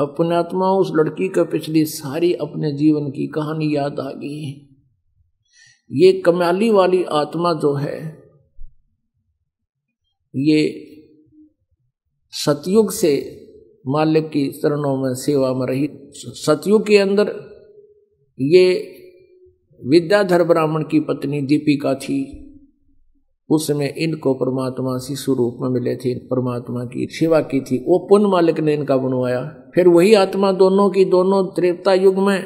अब पुण्यात्मा उस लड़की को पिछली सारी अपने जीवन की कहानी याद आ गई। ये कमाली वाली आत्मा जो है ये सतयुग से मालिक की चरणों में सेवा में रही। सतयुग के अंदर ये विद्याधर ब्राह्मण की पत्नी दीपिका थी, उसमें इनको परमात्मा शिशु रूप में मिले थे, परमात्मा की सेवा की थी, वो पुण्य मालिक ने इनका बनवाया। फिर वही आत्मा दोनों की दोनों त्रेता युग में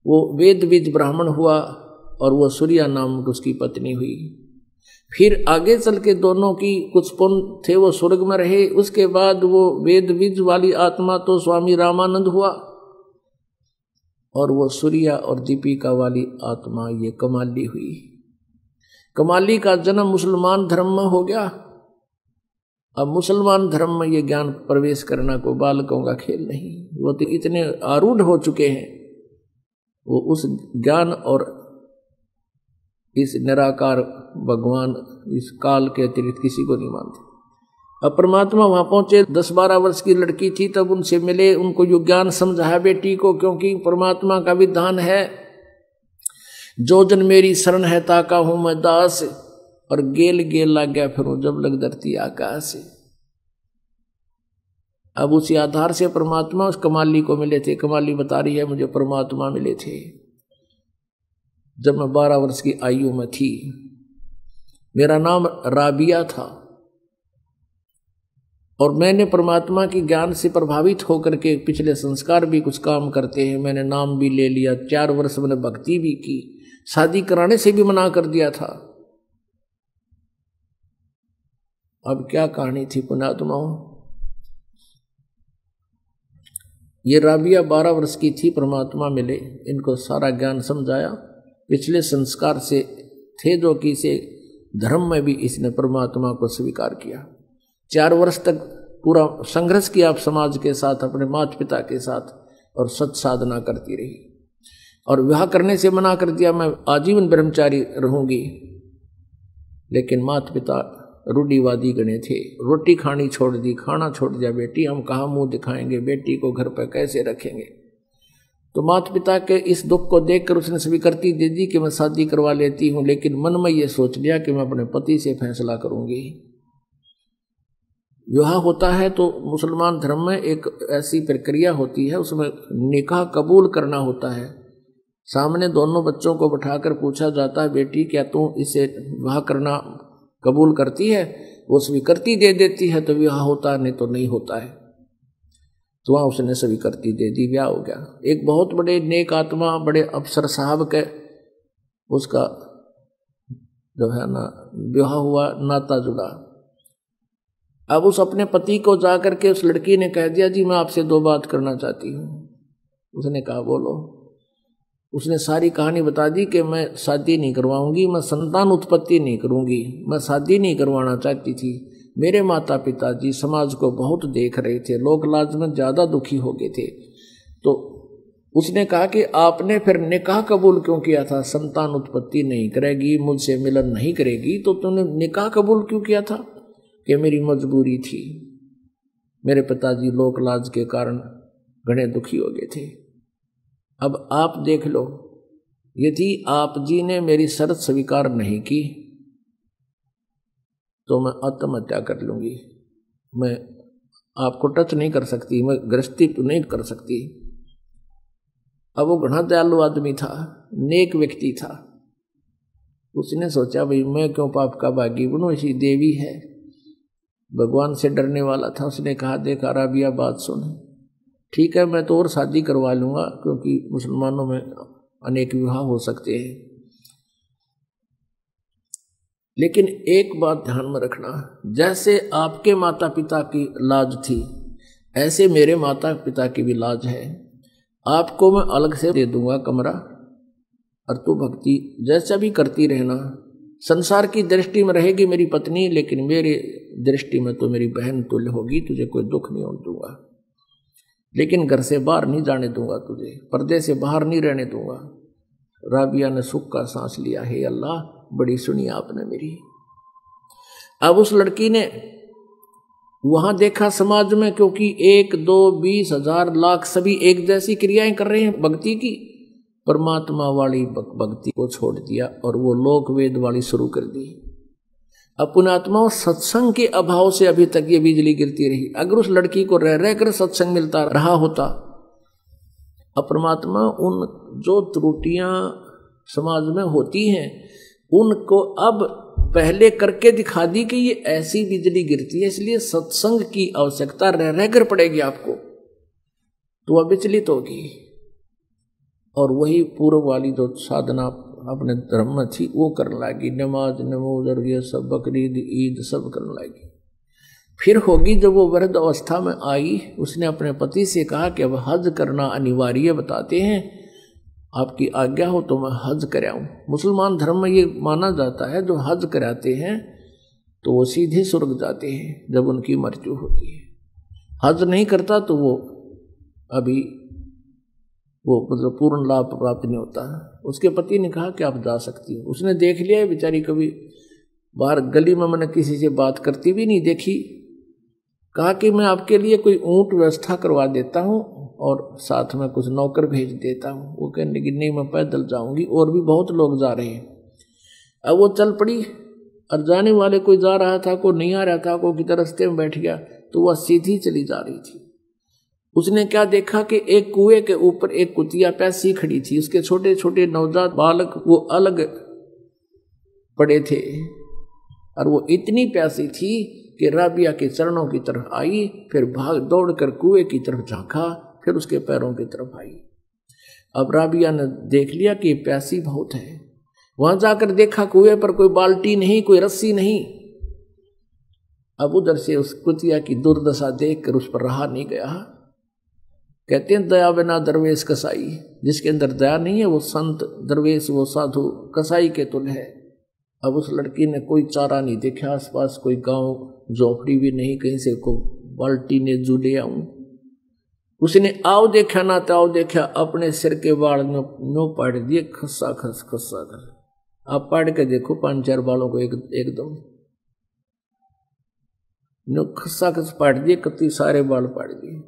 वो वेद बीज ब्राह्मण हुआ और वो सूर्या नाम की उसकी पत्नी हुई। फिर आगे चल के दोनों की कुछ पुण्य थे वो स्वर्ग में रहे। उसके बाद वो वेद बीज वाली आत्मा तो स्वामी रामानंद हुआ और वो सूर्या और दीपिका वाली आत्मा ये कमाली हुई। कमाली का जन्म मुसलमान धर्म में हो गया। अब मुसलमान धर्म में ये ज्ञान प्रवेश करना को बालकों का खेल नहीं, वो तो इतने आरूढ़ हो चुके हैं, वो उस ज्ञान और इस निराकार भगवान इस काल के अतिरिक्त किसी को नहीं मानते। अब परमात्मा वहां पहुंचे, 10-12 वर्ष की लड़की थी, तब उनसे मिले, उनको यो ज्ञान समझाया बेटी को, क्योंकि परमात्मा का विधान है जो जन मेरी शरण है ताका हूं मैं दास, और गेल गेल लग गया फिर जब लग धरती आकाश। अब उसी आधार से परमात्मा उस कमाली को मिले थे। कमाली बता रही है मुझे परमात्मा मिले थे जब मैं 12 वर्ष की आयु में थी। मेरा नाम राबिया था और मैंने परमात्मा की ज्ञान से प्रभावित होकर के पिछले संस्कार भी कुछ काम करते हैं, मैंने नाम भी ले लिया, 4 वर्ष मैंने भक्ति भी की, शादी कराने से भी मना कर दिया था। अब क्या कहानी थी पुण्यात्माओं। ये राबिया 12 वर्ष की थी, परमात्मा मिले, इनको सारा ज्ञान समझाया, पिछले संस्कार से थे जो कि इसे धर्म में भी इसने परमात्मा को स्वीकार किया। 4 वर्ष तक पूरा संघर्ष किया आप समाज के साथ, अपने माता पिता के साथ, और सत साधना करती रही। और विवाह करने से मना कर दिया, मैं आजीवन ब्रह्मचारी रहूंगी। लेकिन माता पिता रूढ़िवादी गणे थे, रोटी खानी छोड़ दी, खाना छोड़ दिया। बेटी हम कहाँ मुंह दिखाएंगे, बेटी को घर पर कैसे रखेंगे। तो माता पिता के इस दुख को देखकर उसने स्वीकृति दे दी कि मैं शादी करवा लेती हूँ, लेकिन मन में ये सोच लिया कि मैं अपने पति से फैसला करूंगी। विवाह होता है तो मुसलमान धर्म में एक ऐसी प्रक्रिया होती है, उसमें निकाह कबूल करना होता है। सामने दोनों बच्चों को बिठाकर पूछा जाता है, बेटी क्या तू इसे विवाह करना कबूल करती है? वो स्वीकृति दे देती है तो विवाह होता है, नहीं तो नहीं होता है। तो वहाँ उसने स्वीकृति दे दी, ब्याह हो गया। एक बहुत बड़े नेक आत्मा, बड़े अफसर साहब के उसका जो है ना विवाह हुआ, नाता जुड़ा। अब उस अपने पति को जाकर के उस लड़की ने कह दिया, जी मैं आपसे 2 बात करना चाहती हूँ। उसने कहा बोलो। उसने सारी कहानी बता दी कि मैं शादी नहीं करवाऊंगी, मैं संतान उत्पत्ति नहीं करूंगी, मैं शादी नहीं करवाना चाहती थी। मेरे माता पिता जी समाज को बहुत देख रहे थे, लोक लाज में ज़्यादा दुखी हो गए थे। तो उसने कहा कि आपने फिर निकाह कबूल क्यों किया था? संतान उत्पत्ति नहीं करेगी, मुझसे मिलन नहीं करेगी, तो तुमने निकाह कबूल क्यों किया था? कि मेरी मजबूरी थी, मेरे पिताजी लोक लाज के कारण घने दुखी हो गए थे। अब आप देख लो, यदि आप जी ने मेरी शर्त स्वीकार नहीं की तो मैं आत्महत्या कर लूंगी। मैं आपको टच नहीं कर सकती, मैं गृहस्थी तो नहीं कर सकती। अब वो घना दयालु आदमी था, नेक व्यक्ति था। उसने सोचा भाई मैं क्यों पाप का भागी बनूं, ऐसी देवी है, भगवान से डरने वाला था। उसने कहा देख राबिया बात सुन, ठीक है मैं तो और शादी करवा लूंगा, क्योंकि मुसलमानों में अनेक विवाह हो सकते हैं, लेकिन एक बात ध्यान में रखना, जैसे आपके माता पिता की लाज थी ऐसे मेरे माता पिता की भी लाज है। आपको मैं अलग से दे दूंगा कमरा, और तू भक्ति जैसा भी करती रहना। संसार की दृष्टि में रहेगी मेरी पत्नी, लेकिन मेरी दृष्टि में तो मेरी बहन तुल्य होगी, तुझे कोई दुख नहीं होने दूंगा, लेकिन घर से बाहर नहीं जाने दूंगा, तुझे पर्दे से बाहर नहीं रहने दूंगा। राबिया ने सुख का सांस लिया, हे अल्लाह बड़ी सुनी आपने मेरी। अब उस लड़की ने वहां देखा समाज में, क्योंकि 1, 2, 20, 1000, लाख सभी एक जैसी क्रियाएं कर रहे हैं भक्ति की, परमात्मा वाली भक्ति को छोड़ दिया और वो लोक वेद वाली शुरू कर दी। पुण्यात्मा सत्संग के अभाव से अभी तक ये बिजली गिरती रही। अगर उस लड़की को रह रह कर सत्संग मिलता रहा होता, परमात्मा उन जो त्रुटियां समाज में होती हैं उनको अब पहले करके दिखा दी कि ये ऐसी बिजली गिरती है, इसलिए सत्संग की आवश्यकता रह रह कर पड़ेगी आपको, तो वह विचलित होगी। और वही पूर्व वाली जो साधना अपने धर्म में थी वो करने लगी, नमाज नमोज ये सब बकरीद ईद सब करने लगी। फिर होगी जब वो वृद्ध अवस्था में आई, उसने अपने पति से कहा कि अब हज करना अनिवार्य बताते हैं, आपकी आज्ञा हो तो मैं हज कराऊं। मुसलमान धर्म में ये माना जाता है जो हज कराते हैं तो वो सीधे स्वर्ग जाते हैं जब उनकी मृत्यु होती है। हज नहीं करता तो वो अभी मतलब पूर्ण लाभ प्राप्त नहीं होता है। उसके पति ने कहा कि आप जा सकती हो। उसने देख लिया बेचारी कभी बाहर गली में मैंने किसी से बात करती भी नहीं देखी। कहा कि मैं आपके लिए कोई ऊंट व्यवस्था करवा देता हूँ और साथ में कुछ नौकर भेज देता हूँ। वो कहने की नहीं मैं पैदल जाऊंगी, और भी बहुत लोग जा रहे हैं। अब वो चल पड़ी और जाने वाले कोई जा रहा था, कोई नहीं आ रहा था, कोई किधर रास्ते में बैठ गया, तो वह सीधी चली जा रही थी। उसने क्या देखा कि एक कुएं के ऊपर एक कुतिया प्यासी खड़ी थी, उसके छोटे छोटे नवजात बालक वो अलग पड़े थे और वो इतनी प्यासी थी कि राबिया के चरणों की तरफ आई, फिर भाग दौड़कर कुएं की तरफ झांका, फिर उसके पैरों की तरफ आई। अब राबिया ने देख लिया कि प्यासी बहुत है। वहां जाकर देखा कुएं पर कोई बाल्टी नहीं, कोई रस्सी नहीं। अब उधर से उस कुतिया की दुर्दशा देखकर उस पर रहा नहीं गया। कहते हैं दया बिना दरवेश कसाई, जिसके अंदर दया नहीं है वो संत दरवेश वो साधु कसाई के तुल है। अब उस लड़की ने कोई चारा नहीं देखा, आसपास कोई गांव झोपड़ी भी नहीं, कहीं से को बाल्टी ने जुले आऊं। उसने आओ देखा ना ताओ देखा, अपने सिर के बाल नो पाड़ दिए खस्सा खस खस्सा खस। आप पाड़ के देखो 5-4 बालों को एकदम नो खस्सा खस पाड़ दिए, कति सारे बाल पाड़ दिए।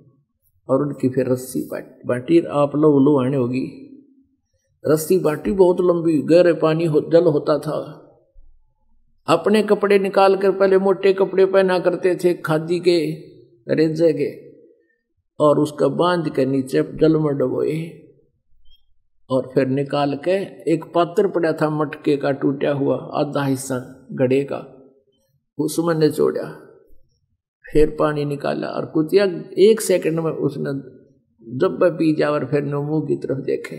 और उनकी फिर रस्सी बाटी आप लो लुहाने होगी। रस्सी बाटी बहुत लंबी, गहरे पानी जल होता था। अपने कपड़े निकाल कर पहले मोटे कपड़े पहना करते थे खादी के रेजे के, और उसका बांध के नीचे जल में डबोए और फिर निकाल के एक पात्र पड़ा था मटके का टूटा हुआ आधा हिस्सा घड़े का, उसमें निचोड़ा, फिर पानी निकाला और कुतिया 1 सेकंड में उसने जब पी जा और फिर मुंह की तरफ देखे,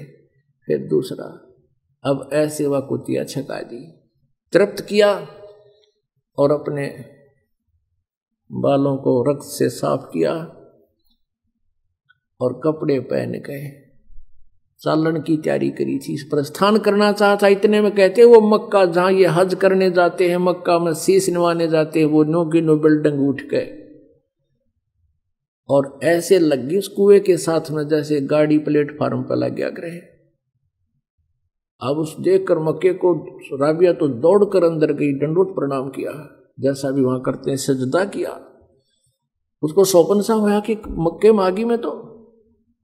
फिर दूसरा। अब ऐसे वह कुतिया छका दी, तृप्त किया और अपने बालों को रक्त से साफ किया और कपड़े पहन गए। चालन की तैयारी करी थी, प्रस्थान करना चाहता। इतने में कहते वो मक्का जहां ये हज करने जाते हैं, मक्का में शीश निवाने जाते हैं, वो नो की नो बिल्डिंग उठ गए और ऐसे लग गई उस कुएं के साथ में जैसे गाड़ी प्लेटफार्म पर लग गया ग्रह। अब उस देखकर मक्के को राबिया तो दौड़कर अंदर गई, दंडवत प्रणाम किया जैसा भी वहां करते हैं, सजदा किया। उसको सौपन सा हुआ कि मक्के मागी में तो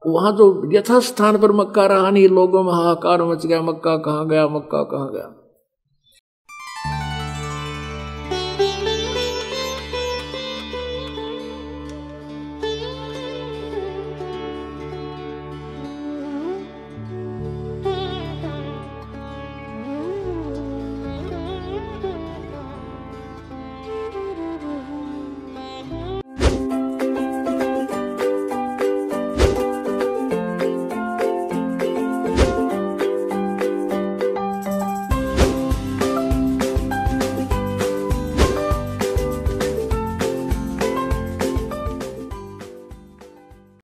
वहां जो यथा स्थान पर मक्का रहा नहीं, लोगों में हाहाकार मच गया, मक्का कहाँ गया, मक्का कहाँ गया।